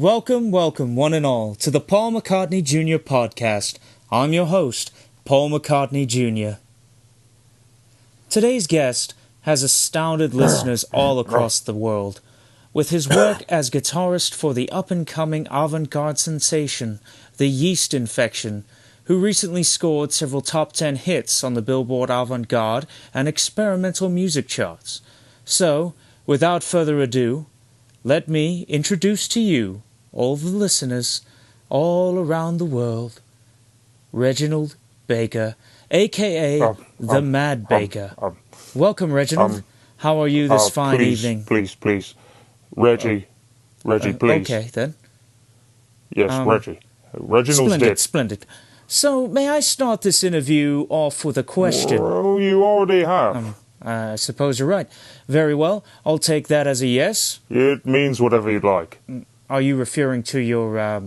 Welcome, one and all, to the Paul McCartney Jr. podcast. I'm your host, Paul McCartney Jr. Today's guest has astounded listeners all across the world, with his work as guitarist for the up-and-coming avant-garde sensation, the Yeast Infection, who recently scored several top 10 hits on the Billboard avant-garde and experimental music charts. So, without further ado, let me introduce to you, all the listeners, all around the world, Reginald Baker, a.k.a. the Mad Baker. Welcome, Reginald. How are you this fine evening? Please. Reggie, please. Okay, then. Yes, Reggie. Reginald's dead. Splendid. So, may I start this interview off with a question? Well, you already have. I suppose you're right. Very well. I'll take that as a yes. It means whatever you'd like. Are you referring to your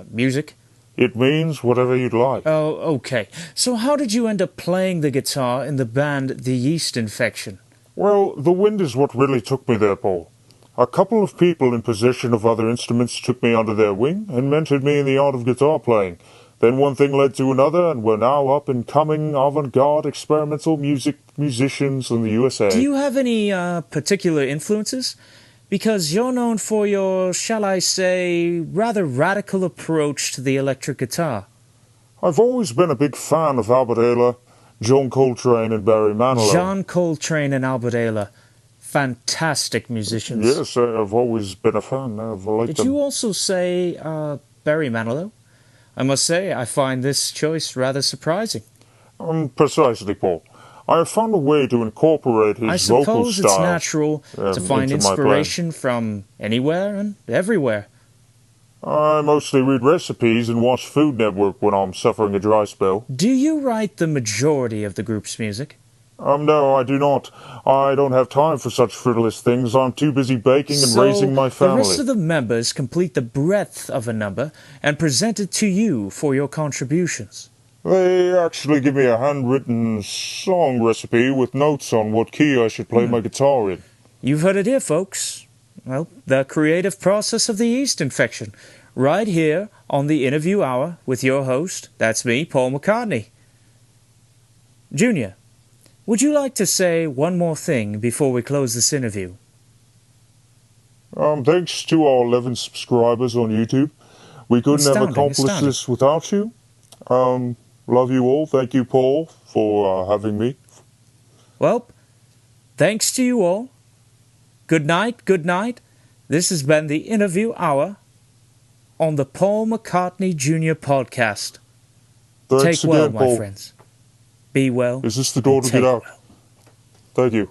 music? It means whatever you'd like. Oh, okay. So how did you end up playing the guitar in the band The Yeast Infection? Well, the wind is what really took me there, Paul. A couple of people in possession of other instruments took me under their wing and mentored me in the art of guitar playing. Then one thing led to another, and we're now up-and-coming avant-garde experimental musicians in the USA. Do you have any particular influences? Because you're known for your, shall I say, rather radical approach to the electric guitar. I've always been a big fan of Albert Ayler, John Coltrane and Barry Manilow. John Coltrane and Albert Ayler. Fantastic musicians. Yes, I've always been a fan. I've liked them. Did you also say Barry Manilow? I must say, I find this choice rather surprising. Precisely, Paul. I have found a way to incorporate his vocal style. I suppose it's natural to find inspiration from anywhere and everywhere. I mostly read recipes and watch Food Network when I'm suffering a dry spell. Do you write the majority of the group's music? No, I do not. I don't have time for such frivolous things. I'm too busy baking and raising my family. The rest of the members complete the breadth of a number and present it to you for your contributions. They actually give me a handwritten song recipe with notes on what key I should play my guitar in. You've heard it here, folks. Well, the creative process of the Yeast Infection. Right here on the Interview Hour with your host, that's me, Paul McCartney. Junior, would you like to say one more thing before we close this interview? Thanks to our 11 subscribers on YouTube. We couldn't have accomplished this without you. Love you all. Thank you, Paul, for having me. Well, thanks to you all. Good night. This has been the Interview Hour on the Paul McCartney Jr. podcast. Thanks Take again, well, Paul. my friends. Be well. Is this the door to get out? Well. Thank you.